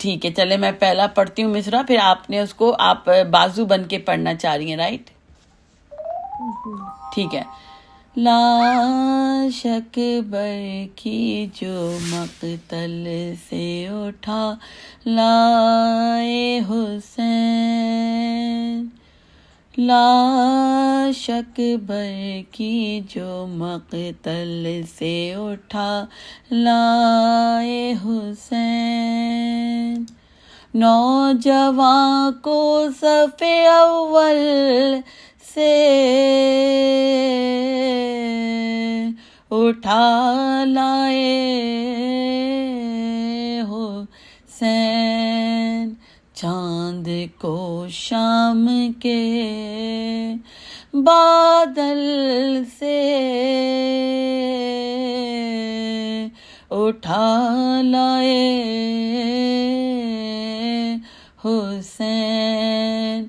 ٹھیک ہے، چلے میں پہلا پڑھتی ہوں مصرع، پھر آپ نے اس کو آپ بازو بن کے پڑھنا چاہ رہی ہیں، رائٹ؟ ٹھیک ہے۔ لا شک بر کی جو مقتل سے اٹھا لائے حسین، لا شک بر کی جو مقتل سے اٹھا لائے حسین، نوجواں کو صف اول سے اٹھا لائے حسین، چاند کو شام کے بادل سے اٹھا لائے حسین،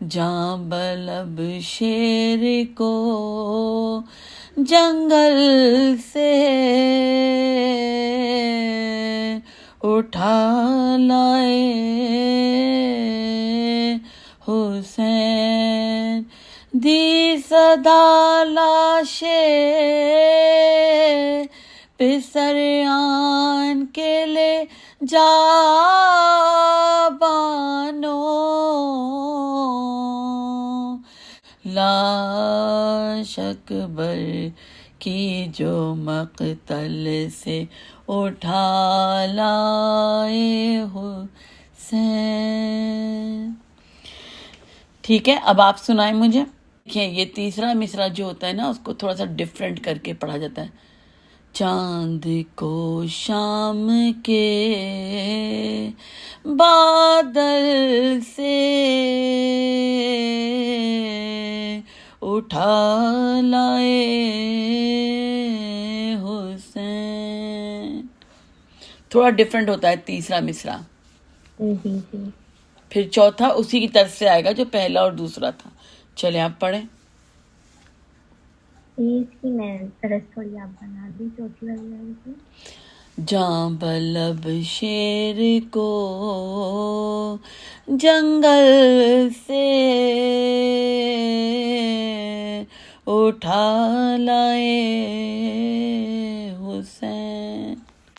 جاں بلب شیر کو جنگل سے اٹھا لائے حسین، دی صدا لاشے پسریان کے لے جا بانو، لا شک بر کی جو مقتل سے اٹھا لائے حسین۔ ٹھیک ہے، اب آپ سنائیں مجھے۔ دیکھیں یہ تیسرا مصرع جو ہوتا ہے نا، اس کو تھوڑا سا ڈیفرنٹ کر کے پڑھا جاتا ہے۔ چاند کو شام کے بادل سے اٹھا لائے حسین، تھوڑا ڈیفرنٹ ہوتا ہے تیسرا مصرع۔ پھر چوتھا اسی کی طرف سے آئے گا جو پہلا اور دوسرا تھا۔ چلے آپ پڑھیں۔ اس کی میں طرز تھوڑی آپ بنا دی، چوتھی والی لائن کی۔ جاں بلب شیر کو جنگل سے اٹھا لائے حسین۔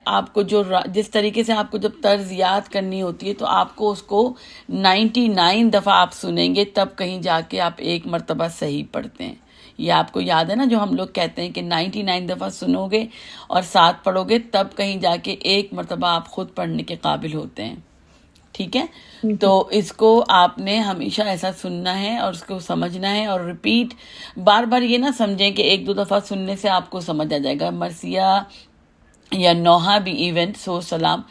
آپ کو جو جس طریقے سے آپ کو جب طرز یاد کرنی ہوتی ہے تو آپ کو اس کو 99 دفعہ آپ سنیں گے، تب کہیں جا کے آپ ایک مرتبہ صحیح پڑھتے ہیں۔ یہ آپ کو یاد ہے نا جو ہم لوگ کہتے ہیں کہ 99 دفعہ سنو گے اور ساتھ پڑھو گے، تب کہیں جا کے ایک مرتبہ آپ خود پڑھنے کے قابل ہوتے ہیں۔ ٹھیک ہے، تو اس کو آپ نے ہمیشہ ایسا سننا ہے اور اس کو سمجھنا ہے، اور ریپیٹ بار بار یہ نہ سمجھیں کہ ایک دو دفعہ سننے سے آپ کو سمجھ آ جائے گا۔ مرثیہ یا نوحہ بھی ایونٹ سو سلام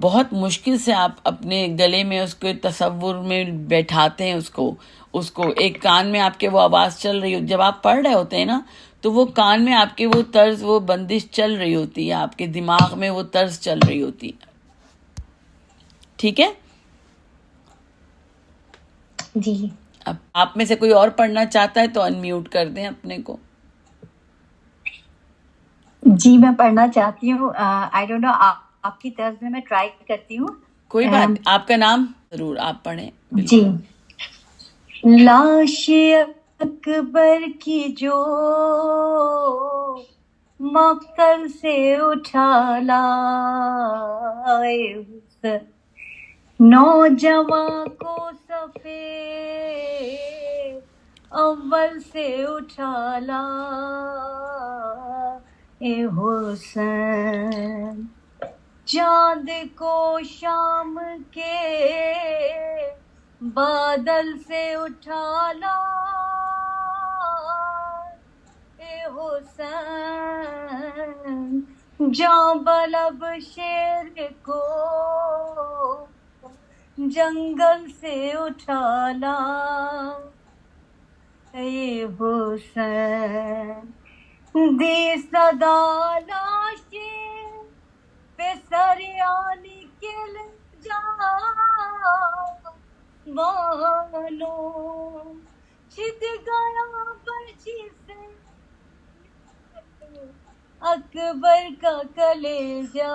بہت مشکل سے آپ اپنے گلے میں اس کے تصور میں بیٹھاتے ہیں، اس کو ایک کان میں آپ کے وہ آواز چل رہی ہو، جب آپ پڑھ رہے ہوتے ہیں نا تو وہ کان میں آپ کے وہ طرز، وہ بندش چل رہی ہوتی ہے، آپ کے دماغ میں وہ طرز چل رہی ہوتی ہے۔ ٹھیک ہے، جی اب آپ میں سے کوئی اور پڑھنا چاہتا ہے تو انمیوٹ کر دیں اپنے کو۔ جی میں پڑھنا چاہتی ہوں، آئی ڈونٹ نو، آپ کی طرز میں ٹرائی کرتی ہوں۔ کوئی بات، آپ کا نام ضرور آپ پڑھیں۔ جی، لاش اکبر کی جو مقتل سے اٹھا لائے حسین، نوجواں کو صفے اول سے اٹھا لائے حسین، چاند کو شام کے بادل سے اٹھا لائے حسین، جاں بلب شیر کو جنگل سے اٹھا لائے حسین، دی صدا لاشے پہ سریانی کے لے جا بانو، چھت گیا برچی سے اکبر کا کلیجہ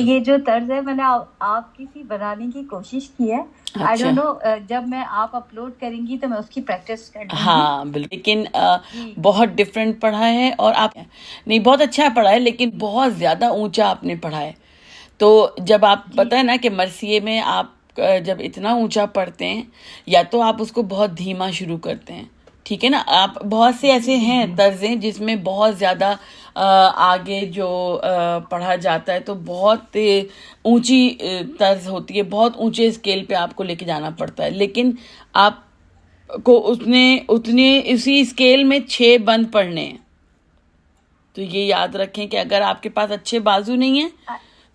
یہ جو طرز ہے میں نے آپ کی سی بنانے کی کوشش کی ہے. آئی ڈونٹ نو جب میں آپ اپلوڈ کریں گی تو میں اس کی پریکٹس کر لوں گی. ہاں بالکل. لیکن بہت ڈفرینٹ پڑھا ہے اور آپ نہیں بہت اچھا پڑھا ہے لیکن بہت زیادہ اونچا آپ نے پڑھا ہے. تو جب آپ پتہ ہے نا کہ مرثیے میں آپ جب اتنا اونچا پڑھتے ہیں یا تو آپ اس کو بہت دھیما شروع کرتے ہیں, ٹھیک ہے نا. آپ بہت سے ایسے ہیں طرزیں جس میں بہت زیادہ آگے جو پڑھا جاتا ہے تو بہت اونچی طرز ہوتی ہے, بہت اونچے اسکیل پہ آپ کو لے کے جانا پڑتا ہے. لیکن آپ کو اتنے اسی اسکیل میں 6 بند پڑھنے ہیں. تو یہ یاد رکھیں کہ اگر آپ کے پاس اچھے بازو نہیں ہیں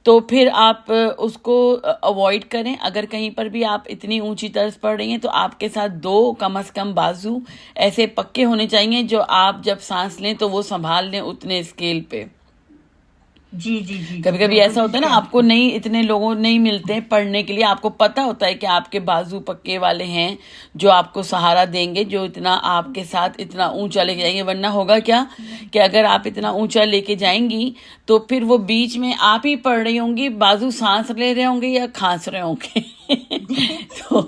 تو پھر آپ اس کو اوائڈ کریں. اگر کہیں پر بھی آپ اتنی اونچی طرز پڑھ رہی ہیں تو آپ کے ساتھ 2 کم از کم بازو ایسے پکے ہونے چاہیے جو آپ جب سانس لیں تو وہ سنبھال لیں اتنے اسکیل پہ. جی جی جی. کبھی کبھی ایسا ہوتا ہے نا آپ کو نہیں اتنے لوگوں نہیں ملتے ہیں پڑھنے کے لیے, آپ کو پتہ ہوتا ہے کہ آپ کے بازو پکے والے ہیں جو آپ کو سہارا دیں گے, جو اتنا آپ کے ساتھ اتنا اونچا لے کے جائیں گے. ورنہ ہوگا کیا کہ اگر آپ اتنا اونچا لے کے جائیں گی تو پھر وہ بیچ میں آپ ہی پڑھ رہی ہوں گی, بازو سانس لے رہے ہوں گے یا کھانس رہے ہوں گے. تو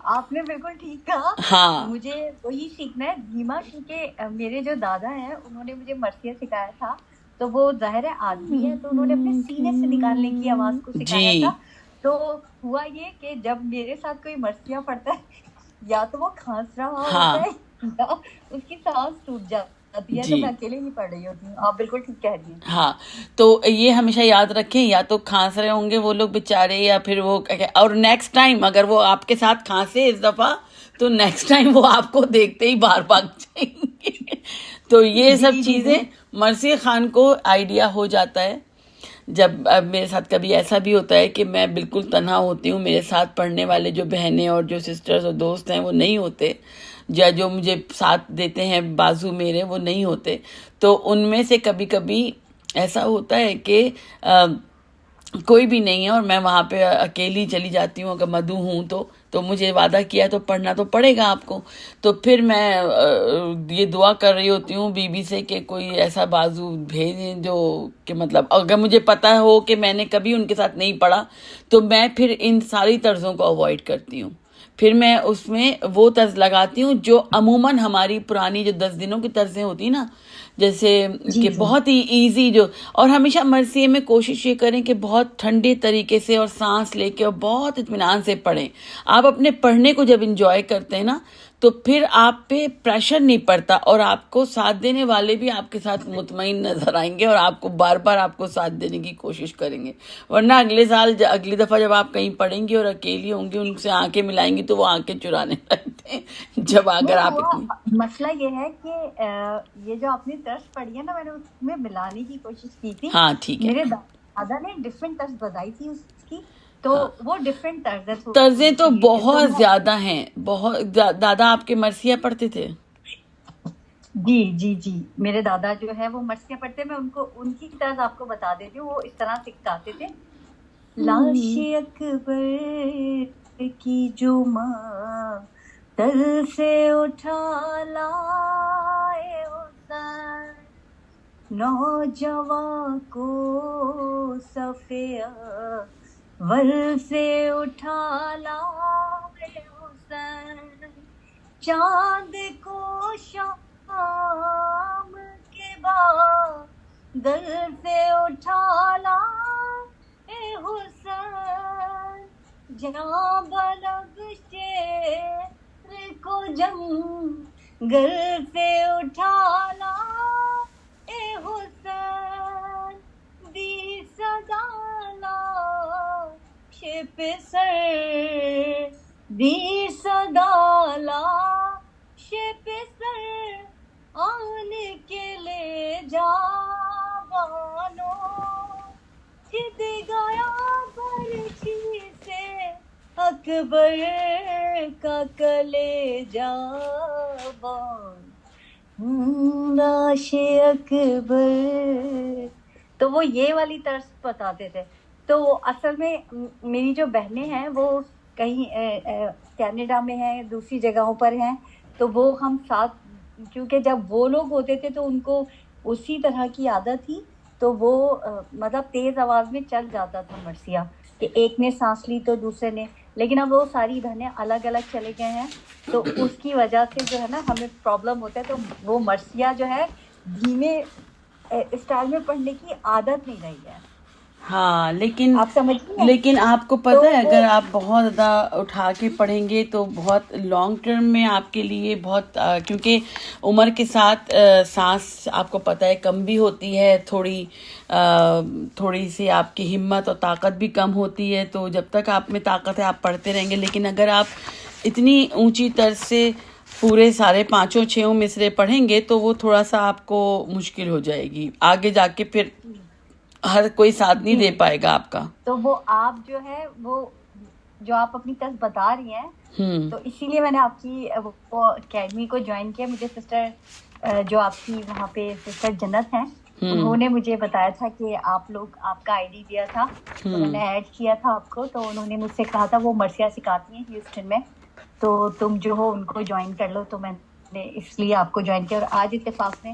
آپ نے بالکل ٹھیک کہا. ہاں مجھے وہی سیکھنا ہے دھیما, کیونکہ میرے جو دادا ہیں انہوں نے مجھے مرثیہ سکھایا تھا. تو وہ ظاہر ہے آدمی ہے تو انہوں نے اپنے سینے سے نکالنے کی آواز کو سکھایا جی تھا. تو ہوا یہ کہ جب میرے ساتھ کوئی مرثیہ پڑھتا ہے یا تو وہ کھانس رہا ہوتا ہے یا اس کی سانس ٹوٹ جاتی ہے, تو میں اکیلے ہی پڑھ رہی ہوتی ہوں. آپ بالکل ٹھیک کہہ رہی ہیں. ہاں تو یہ ہمیشہ یاد رکھیں, یا تو کھانس رہے ہوں گے وہ لوگ بےچارے, یا پھر وہ اور نیکسٹ ٹائم اگر وہ آپ کے ساتھ کھانسے اس دفعہ تو نیکسٹ ٹائم وہ آپ کو دیکھتے ہی باہر بھاگ جائیں گے. تو یہ سب چیزیں مرثیہ خان کو آئیڈیا ہو جاتا ہے. جب میرے ساتھ کبھی ایسا بھی ہوتا ہے کہ میں بالکل تنہا ہوتی ہوں, میرے ساتھ پڑھنے والے جو بہنیں اور جو سسٹرز اور دوست ہیں وہ نہیں ہوتے, یا جو مجھے ساتھ دیتے ہیں بازو میرے وہ نہیں ہوتے, تو ان میں سے کبھی کبھی ایسا ہوتا ہے کہ کوئی بھی نہیں ہے اور میں وہاں پہ اکیلی چلی جاتی ہوں. اگر مدعو ہوں تو مجھے وعدہ کیا تو پڑھنا تو پڑے گا آپ کو. تو پھر میں یہ دعا کر رہی ہوتی ہوں بی سے کہ کوئی ایسا بازو بھیجیں جو کہ مطلب اگر مجھے پتہ ہو کہ میں نے کبھی ان کے ساتھ نہیں پڑھا تو میں پھر ان ساری طرزوں کو اوائڈ کرتی ہوں. پھر میں اس میں وہ طرز لگاتی ہوں جو عموماً ہماری پرانی جو 10 دنوں کی طرزیں ہوتی ہیں نا, جیسے کہ بہت ہی ایزی جو, اور ہمیشہ مرثیے میں کوشش یہ کریں کہ بہت ٹھنڈے طریقے سے اور سانس لے کے اور بہت اطمینان سے پڑھیں. آپ اپنے پڑھنے کو جب انجوائے کرتے ہیں نا تو پھر آپ پہ پریشر نہیں پڑتا, اور آپ کو ساتھ دینے والے بھی آپ کے ساتھ مطمئن نظر آئیں گے اور آپ کو بار بار آپ کو ساتھ دینے کی کوشش کریں گے. ورنہ اگلی دفعہ جب آپ کہیں پڑھیں گی اور اکیلی ہوں گی ان سے آنکھیں ملائیں گی تو وہ آنکھیں چرانے لگتے ہیں. جب اگر آپ مسئلہ یہ ہے کہ یہ جو آپ نے طرز پڑھی ہے نا, میں نے اس میں ملانے کی کوشش کی تھی. ہاں ٹھیک ہے, میرے دادا نے ڈفرینٹ طرز بتائی تھی اس کی, تو وہ ڈفرینٹ طرزیں تو بہت زیادہ ہیں. بہت دادا آپ کے مرثیہ پڑھتے تھے؟ جی جی جی, میرے دادا جو ہے وہ مرثیہ پڑھتے. میں ان کی طرز آپ کو بتا دیتی ہوں. وہ اس طرح سکھاتے تھے, لاش اکبر کی جو ماں تل سے اٹھا لائے حسین, نوجوان کو صفیہ ول سے اٹھا لائے حسین, چاند کو شام کے بعد دل سے اٹھا لائے حسین, جہاں شیر کو جنگل سے اٹھا لائے حسین, دی صدا لاش پہ سر, دی صدا لاش پہ سر آن کے لے جا بانو, چھد گیا برچھی سے اکبر کا کلیجہ بان, لاش اکبر. تو وہ یہ والی طرز بتاتے تھے. تو اصل میں میری جو بہنیں ہیں وہ کہیں کینیڈا میں ہیں, دوسری جگہوں پر ہیں, تو وہ ہم ساتھ, کیونکہ جب وہ لوگ ہوتے تھے تو ان کو اسی طرح کی عادت تھی تو وہ مطلب تیز آواز میں چل جاتا تھا مرثیہ کہ ایک نے سانس لی تو دوسرے نے، لیکن اب وہ ساری بہنیں الگ الگ چلے گئے ہیں تو اس کی وجہ سے جو ہے نا ہمیں پرابلم ہوتا ہے، تو وہ مرثیہ جو ہے دھیمے اسٹائل میں پڑھنے کی عادت نہیں رہی ہے. ہاں لیکن آپ سمجھیے، لیکن آپ کو تو پتہ ہے وہ اگر آپ بہت زیادہ اٹھا کے پڑھیں گے تو بہت لانگ ٹرم میں آپ کے لیے بہت کیونکہ عمر کے ساتھ سانس آپ کو پتہ ہے کم بھی ہوتی ہے، تھوڑی سی آپ کی ہمت اور طاقت بھی کم ہوتی ہے، تو جب تک آپ میں طاقت ہے آپ پڑھتے رہیں گے. لیکن اگر آپ اتنی اونچی طرز سے پورے سارے 5-6 مصرے پڑھیں گے تو وہ تھوڑا سا آپ کو مشکل ہو جائے گی آگے جا کے، پھر ہر کوئی ساتھ نہیں جی دے پائے گا آپ کا. تو وہ آپ جو ہے وہ جو آپ اپنی طرز بتا رہی ہیں، تو اسی لیے میں نے آپ کی وہ اکیڈمی کو جوائن کیا. مجھے سسٹر جو آپ کی وہاں پہ سسٹر جنت ہیں، انہوں نے مجھے بتایا تھا کہ آپ لوگ آپ کا آئی ڈی دیا تھا، تو میں نے ایڈ کیا تھا آپ کو. تو انہوں نے مجھ سے کہا تھا وہ مرثیہ سکھاتی ہیں ہیوسٹن میں، تو تم جو ہو ان کو جوائن کر لو. تو میں نے اس لیے آپ کو جوائن کیا. اور آج اتفاق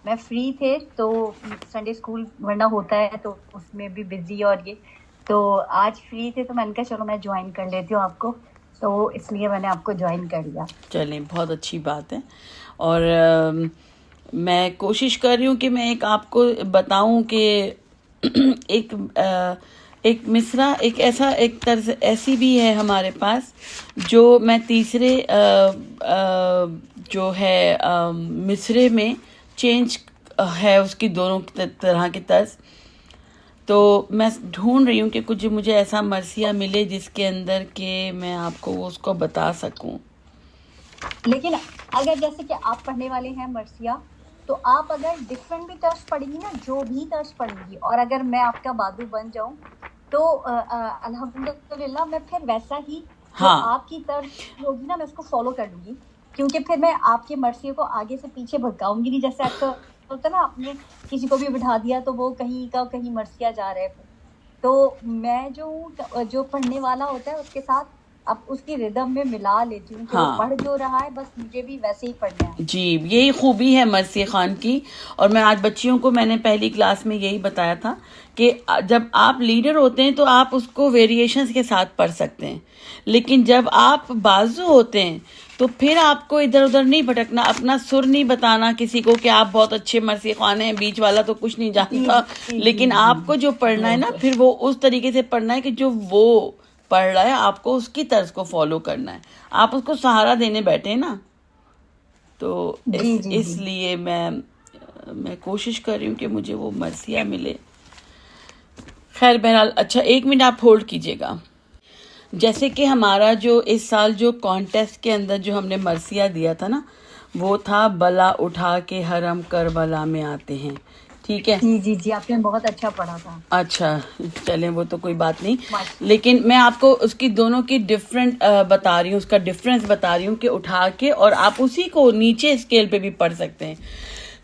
میں فری تھے تو سنڈے اسکول ورنہ ہوتا ہے تو اس میں بھی بزی، اور یہ تو آج فری تھے تو میں نے کہا چلو میں جوائن کر لیتی ہوں آپ کو، تو اس لیے میں نے آپ کو جوائن کر لیا. چلیں بہت اچھی بات ہے. اور میں کوشش کر رہی ہوں کہ میں آپ کو بتاؤں کہ ایک مصرع ایک طرز ایسی بھی ہے ہمارے پاس جو میں تیسرے جو ہے مصرے میں چینج ہے اس کی دونوں طرح کی طرز. تو میں ڈھونڈ رہی ہوں کہ کچھ مجھے ایسا مرثیہ ملے جس کے اندر کہ میں آپ کو اس کو بتا سکوں. لیکن اگر جیسے کہ آپ پڑھنے والے ہیں مرثیہ، تو آپ اگر ڈفرینٹ بھی طرز پڑھیں گی نا، جو بھی طرز پڑھیں گی، اور اگر میں آپ کا بادو بن جاؤں تو الحمدللہ میں پھر ویسا ہی جو ہاں آپ کی طرز ہوگی نا میں اس کو فالو کر لوں گی، کیونکہ پھر میں آپ کے مرثیے کو آگے سے پیچھے بھٹکاؤں گی نہیں. جیسے اکثر ہوتا ہے نا، آپ نے کسی کو بھی بٹھا دیا تو وہ کہیں کا کہیں مرثیہ جا رہا ہے. تو میں جو پڑھنے والا ہوتا ہے اس کے ساتھ اب اس کی ردم میں ملا لیتی ہوں کہ وہ ہاں پڑھ جو رہا ہے بس مجھے بھی ویسے ہی پڑھنا ہے. جی، یہی خوبی ہے مرثیہ خان کی. اور میں آج بچیوں کو میں نے پہلی کلاس میں یہی بتایا تھا کہ جب آپ لیڈر ہوتے ہیں تو آپ اس کو ویریشنز کے ساتھ پڑھ سکتے ہیں، لیکن جب آپ بازو ہوتے ہیں تو پھر آپ کو ادھر ادھر نہیں بھٹکنا، اپنا سر نہیں بتانا کسی کو کہ آپ بہت اچھے مرثیہ خوان ہیں، بیچ والا تو کچھ نہیں جی جانتا. جی جی لیکن جی آپ کو جو پڑھنا ہے نا بالکل. پھر وہ اس طریقے سے پڑھنا ہے کہ جو وہ پڑھ رہا ہے آپ کو اس کی طرز کو فالو کرنا ہے. آپ اس کو سہارا دینے بیٹھے نا، تو جی جی اس جی لیے میں کوشش کر رہی ہوں کہ مجھے وہ مرثیہ ملے. خیر بہرحال اچھا 1 منٹ آپ ہولڈ کیجیے گا. جیسے کہ ہمارا جو اس سال جو کانٹیسٹ کے اندر جو ہم نے مرثیہ دیا تھا نا، وہ تھا بلا اٹھا کے حرم کربلا میں آتے ہیں. ٹھیک ہے، جی جی جی آپ نے بہت اچھا پڑھا تھا. اچھا چلیں وہ تو کوئی بات نہیں. ماشاء لیکن میں آپ کو اس کی دونوں کی ڈفرینٹ بتا رہی ہوں، اس کا ڈفرینس بتا رہی ہوں کہ اٹھا کے، اور آپ اسی کو نیچے اسکیل پہ بھی پڑھ سکتے ہیں.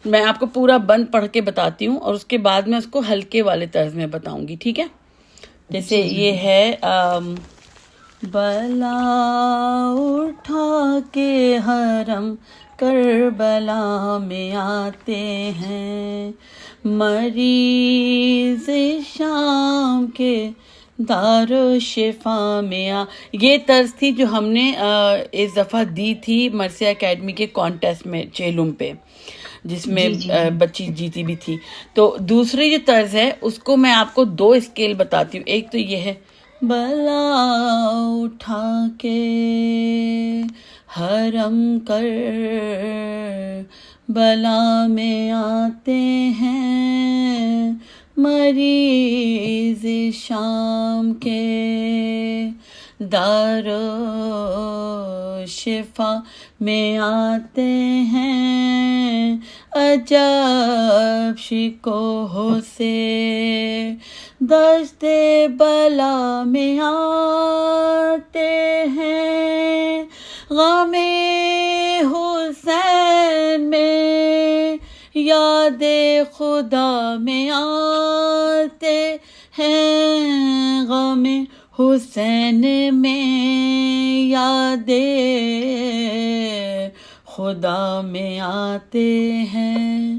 میں آپ کو پورا بند پڑھ کے بتاتی ہوں اور اس کے بعد میں اس کو ہلکے والے طرز میں بتاؤں گی. ٹھیک ہے، جیسے جی جی یہ جی ہے بلا اٹھا کے حرم کربلا میں آتے ہیں، مریض شام کے دار و شفا میں یہ طرز تھی جو ہم نے اس دفعہ دی تھی مرثیہ اکیڈمی کے کانٹیسٹ میں چیلم پہ، جس میں جی جی جی بچی جیتی بھی تھی. تو دوسری جو طرز ہے اس کو میں آپ کو 2 اسکیل بتاتی ہوں. ایک تو یہ ہے بلا اٹھا کے حرم کر بلا میں آتے ہیں، مریض شام کے دار و شفا میں آتے ہیں، عجب شکوہ سے دشت بلا میں آتے ہیں، غم حسین میں یاد خدا میں آتے ہیں، غم حسین میں یاد خدا میں آتے ہیں.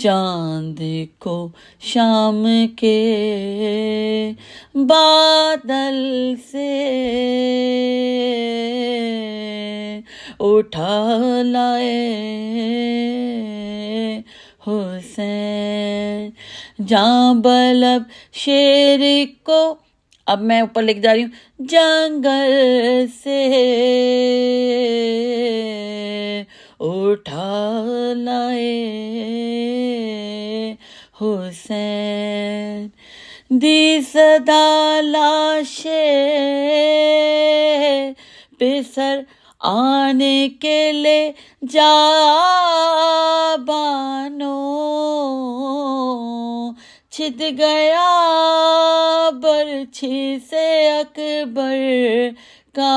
چاند کو شام کے بادل سے اٹھا لائے حسین، جاں بلب شیر کو، اب میں اوپر لکھ جا رہی ہوں، جنگل سے اٹھا لائے حسین، دی صدا لاش پہ سر آنے کے لے جا بانو، چھت گیا برچھی سے اکبر کا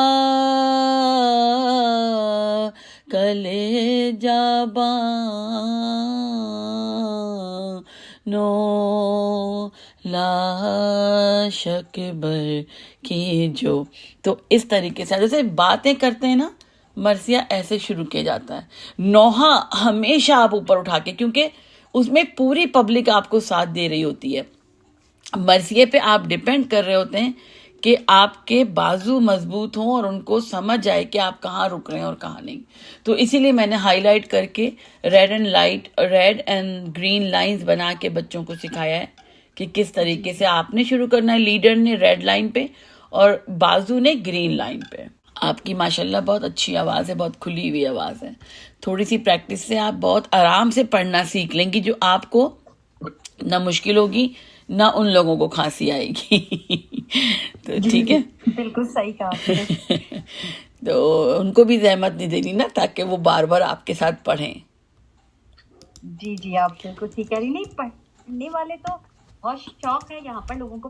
کلیجہ بانو، لاش اکبر کی جو. تو اس طریقے سے جیسے باتیں کرتے ہیں نا مرثیہ، ایسے شروع کیا جاتا ہے. نوحہ ہمیشہ آپ اوپر اٹھا کے، کیونکہ اس میں پوری پبلک آپ کو ساتھ دے رہی ہوتی ہے. مرثیے پہ آپ ڈیپینڈ کر رہے ہوتے ہیں کہ آپ کے بازو مضبوط ہوں اور ان کو سمجھ آئے کہ آپ کہاں رک رہے ہیں اور کہاں نہیں. تو اسی لیے میں نے ہائی لائٹ کر کے ریڈ اینڈ گرین لائنز بنا کے بچوں کو سکھایا ہے کہ کس طریقے سے آپ نے شروع کرنا ہے. لیڈر نے ریڈ لائن پہ اور بازو نے گرین لائن پہ. آپ کی ماشاءاللہ بہت اچھی آواز ہے، بہت کھلی ہوئی آواز ہے. تھوڑی سی پریکٹس سے آپ بہت آرام سے پڑھنا سیکھ لیں گی، جو آپ کو نہ مشکل ہوگی نہ ان لوگوں کو کھانسی آئے گی. تو ٹھیک ہے، بالکل صحیح کہا آپ نے. تو ان کو بھی زحمت نہیں دینی نا، تاکہ وہ بار بار آپ کے ساتھ پڑھیں. جی آپ بالکل ٹھیک کہہ رہی. نہیں، پڑھنے والے تو بہت شوق ہے یہاں پر لوگوں کو